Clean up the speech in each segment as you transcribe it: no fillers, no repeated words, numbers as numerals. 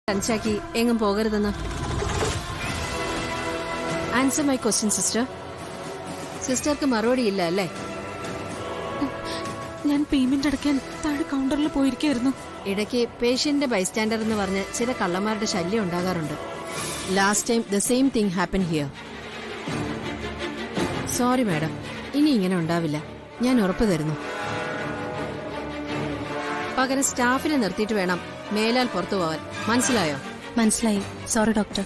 ലഞ്ചാക്കി എങ്ങും പോകരുതെന്ന്. Answer my question sister. സിസ്റ്റർക്ക് മറുപടി ഇല്ല അല്ലേ? ഞാൻ പേയ്മെന്റ് അടയ്ക്കാൻ താഴെ കൗണ്ടറിൽ പോയിരിക്കായിരുന്നു. ഇടയ്ക്ക് പേഷ്യന്റിന്റെ ബൈസ്റ്റാൻഡർ എന്ന് പറഞ്ഞ് ചില കള്ളന്മാരുടെ ശല്യം ഉണ്ടാകാറുണ്ട്. Last time the same thing happen here. Sorry madam, ഇനി ഇങ്ങനെ ഉണ്ടാവില്ല, ഞാൻ ഉറപ്പു തരുന്നു. പകരം സ്റ്റാഫിനെ നിർത്തിയിട്ട് വേണം മേലാൽ പുറത്തു പോവാൻ. മനസ്സിലായോ? മനസ്സിലായി. Sorry doctor.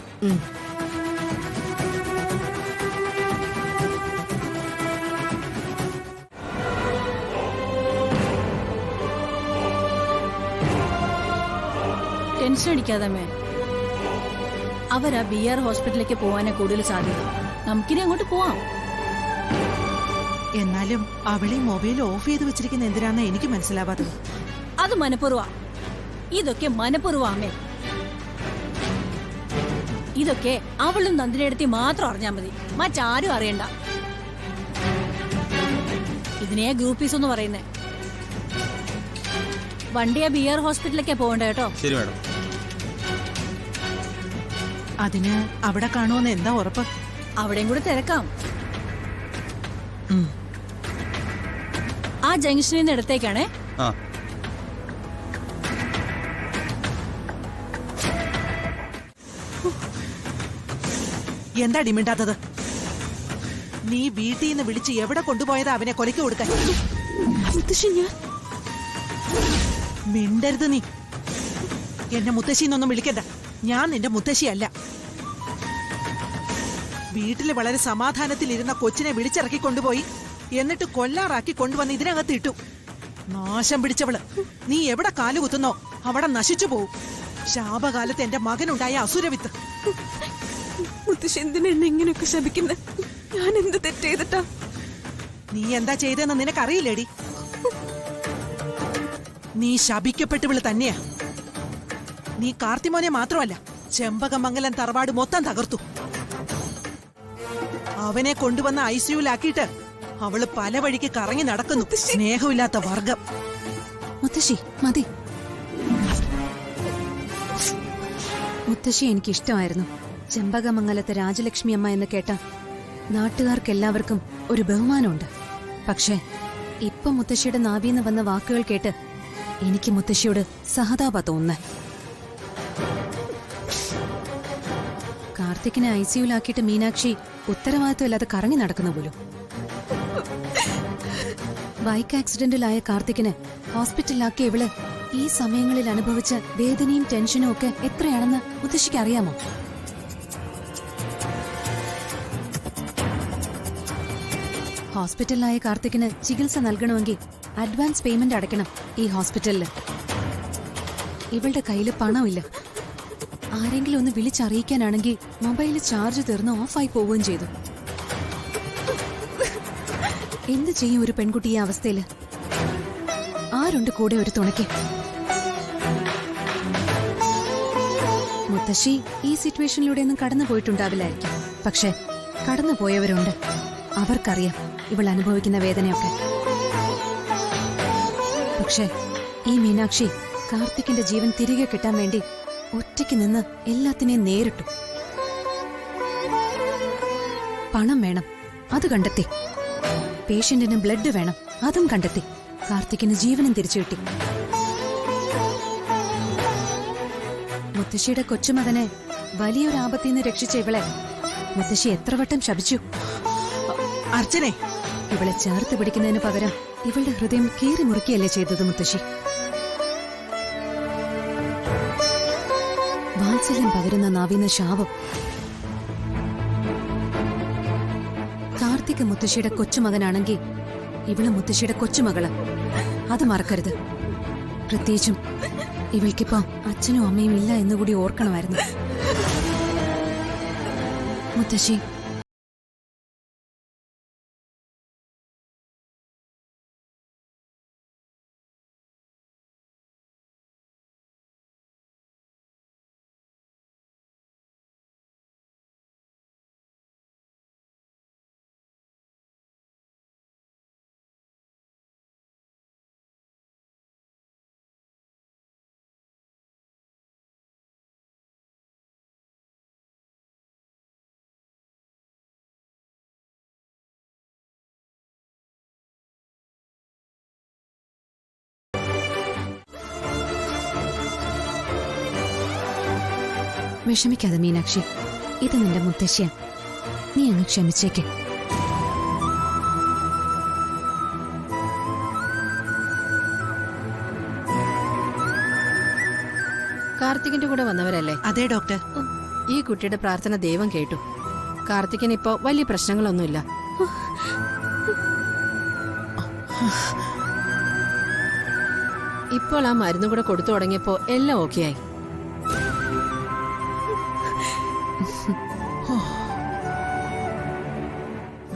ടെൻഷൻ അടിക്കാതെ മേ. അവരാ BR ഹോസ്പിറ്റലിലേക്ക് പോവാനാ കൂടുതൽ സാധ്യത. നമുക്കിനി അങ്ങോട്ട് പോവാം. എന്നാലും അവളീ മൊബൈൽ ഓഫ് ചെയ്ത് വെച്ചിരിക്കുന്ന എന്തിനാന്ന് എനിക്ക് മനസ്സിലാവാത്തത്. അത് മനഃപൂർവ്വ. ഇതൊക്കെ മനഃപൂർവ്വമേ. ഇതൊക്കെ അവളും നന്ദിനിയെടുത്തി മാത്രം അറിഞ്ഞാൽ മതി, മറ്റാരും അറിയണ്ട. ഇതിനെ ഗ്രൂപ്പീസ് എന്ന് പറയുന്നേ. വണ്ടിയാ BR ഹോസ്പിറ്റലിലേക്കാ പോകണ്ട കേട്ടോ. ശരി മാഡം. അതിന് അവിടെ കാണുമെന്ന് എന്താ ഉറപ്പ്? അവിടെയും കൂടെ തിരക്കാം. ആ ജംഗ്ഷനിൽ നിന്ന് ഇടത്തേക്കാണേ. എന്താ ഡിമിണ്ടാത്തത്? നീ വീട്ടിൽ നിന്ന് വിളിച്ച് എവിടെ കൊണ്ടുപോയതാ അവനെ കൊലയ്ക്ക് കൊടുക്കാൻ? മിണ്ടരുത് നീ. എന്നെ മുത്തശ്ശിന്നൊന്നും വിളിക്കണ്ട. ഞാൻ നിന്റെ മുത്തശ്ശിയല്ല. വീട്ടിൽ വളരെ സമാധാനത്തിലിരുന്ന കൊച്ചിനെ വിളിച്ചിറക്കി കൊണ്ടുപോയി എന്നിട്ട് കൊല്ലാറാക്കി കൊണ്ടുവന്ന് ഇതിനകത്ത് ഇട്ടു. നാശം പിടിച്ചവള്. നീ എവിടെ കാലുകുത്തുന്നോ അവിടെ നശിച്ചു പോവും. ശാപകാലത്ത് എന്റെ മകനുണ്ടായ അസുരവിത്ത്. മുത്തശ്ശി എന്തിനാ എന്നെ ഇങ്ങനെയൊക്കെ ശപിക്കുന്നത്? ഞാൻ എന്ത് തെറ്റ് ചെയ്തിട്ടാ? നീ എന്താ ചെയ്തെന്ന് നിനക്കറിയില്ലേടി? നീ ശപിക്കപ്പെട്ടവള് തന്നെയാ. നീ കാർത്തിമോനെ മാത്രമല്ല, ചെമ്പകമംഗലം തറവാട് മൊത്തം തകർത്തു. അവനെ കൊണ്ടുവന്ന ICUലാക്കിയിട്ട് അവള് പല വഴിക്ക് കറങ്ങി നടക്കുന്നു. സ്നേഹമില്ലാത്ത വർഗം. മുത്തശ്ശി മതി. മുത്തശ്ശി എനിക്കിഷ്ടമായിരുന്നു. ചെമ്പകമംഗലത്തെ രാജലക്ഷ്മി അമ്മ എന്ന് കേട്ട നാട്ടുകാർക്കെല്ലാവർക്കും ഒരു ബഹുമാനമുണ്ട്. പക്ഷേ ഇപ്പൊ മുത്തശ്ശിയുടെ നാവിന്ന് വന്ന വാക്കുകൾ കേട്ട് എനിക്ക് മുത്തശ്ശിയോട് സഹതാപ തോന്നുന്നേ. കാർത്തിക്കിനെ ICUലാക്കിയിട്ട് മീനാക്ഷി ഉത്തരവാദിത്വമില്ലാതെ കറങ്ങി നടക്കുന്നു പോലും. ബൈക്ക് ആക്സിഡന്റിലായ കാർത്തിക്കിന് ഹോസ്പിറ്റലിലാക്കിയ ഇവള് ഈ സമയങ്ങളിൽ അനുഭവിച്ച വേദനയും ടെൻഷനും ഒക്കെ എത്രയാണെന്ന് മുത്തശ്ശിക്ക് അറിയാമോ? ഹോസ്പിറ്റലിലായ കാർത്തിക്കിന് ചികിത്സ നൽകണമെങ്കിൽ അഡ്വാൻസ് പേയ്മെന്റ് അടയ്ക്കണം ഈ ഹോസ്പിറ്റലില്. ഇവളുടെ കയ്യില് പണമില്ല. ആരെങ്കിലും ഒന്ന് വിളിച്ചറിയിക്കാനാണെങ്കിൽ മൊബൈല് ചാർജ് തീർന്ന് ഓഫായി പോവുകയും ചെയ്തു. എന്ത് ചെയ്യും ഒരു പെൺകുട്ടി ഈ അവസ്ഥയില്? ആരുണ്ട് കൂടെ ഒരു തുണയ്ക്ക്? മുത്തശ്ശി ഈ സിറ്റുവേഷനിലൂടെ ഒന്നും കടന്നു പോയിട്ടുണ്ടാവില്ലായിരിക്കും. പക്ഷെ കടന്നു പോയവരുണ്ട്. അവർക്കറിയാം ഇവൾ അനുഭവിക്കുന്ന വേദനയൊക്കെ. പക്ഷെ ഈ മീനാക്ഷി കാർത്തിക്കിന്റെ ജീവൻ തിരികെ കിട്ടാൻ വേണ്ടി ഒറ്റയ്ക്ക് നിന്ന് എല്ലാത്തിനെയും നേരിട്ടു. പണം വേണം, അത് കണ്ടെത്തി. പേഷ്യന്റിന് ബ്ലഡ് വേണം, അതും കണ്ടെത്തി. കാർത്തിക്കിന് ജീവനും തിരിച്ചു കിട്ടി. മുത്തശ്ശിയുടെ കൊച്ചുമകനെ വലിയൊരു ആപത്തിൽ നിന്ന് രക്ഷിച്ച ഇവളെ മുത്തശ്ശി എത്ര വട്ടം ശപിച്ചു. അർച്ചനെ, ഇവളെ ചേർത്ത് പിടിക്കുന്നതിന് പകരം ഇവളുടെ ഹൃദയം കീറി മുറുക്കിയല്ലേ ചെയ്തത് മുത്തശ്ശി? വാത്സല്യം പകരുന്ന നാവിന്ന ശാപം. കാർത്തിക് മുത്തശ്ശിയുടെ കൊച്ചുമകനാണെങ്കിൽ ഇവള് മുത്തശ്ശിയുടെ കൊച്ചുമകള്. അത് മറക്കരുത്. പ്രത്യേകിച്ചും ഇവൾക്കിപ്പോ അച്ഛനും അമ്മയും ഇല്ല എന്നുകൂടി ഓർക്കണമായിരുന്നു മുത്തശ്ശി. വിഷമിക്കാതെ മീനാക്ഷി, ഇത് നിന്റെ മുത്തശ്ശിയാ. നീ അങ്ങ് ക്ഷമിച്ചേക്ക്. കാർത്തികിന്റെ കൂടെ വന്നവരല്ലേ? അതെ ഡോക്ടർ. ഈ കുട്ടിയുടെ പ്രാർത്ഥന ദൈവം കേട്ടു. കാർത്തികിന് ഇപ്പോ വലിയ പ്രശ്നങ്ങളൊന്നുമില്ല. ഇപ്പോൾ ആ മരുന്ന് കൂടെ കൊടുത്തു തുടങ്ങിയപ്പോ എല്ലാം ഓക്കെ ആയി.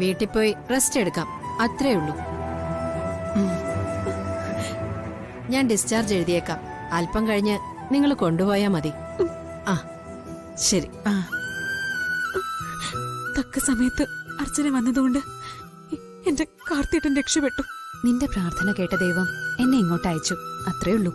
വീട്ടിൽ പോയി റെസ്റ്റ് എടുക്കാം, അത്രേ ഉള്ളൂ. ഞാൻ ഡിസ്ചാർജ് എഴുതിയേക്കാം. അല്പം കഴിഞ്ഞ് നിങ്ങൾ കൊണ്ടുപോയാ മതി. ആ ശരി. തക്ക സമയത്ത് അർച്ചന വന്നതുകൊണ്ട് എന്റെ കാർത്തിയേട്ടൻ രക്ഷപ്പെട്ടു. നിന്റെ പ്രാർത്ഥന കേട്ട ദൈവം എന്നെ ഇങ്ങോട്ട് അയച്ചു, അത്രേ ഉള്ളൂ.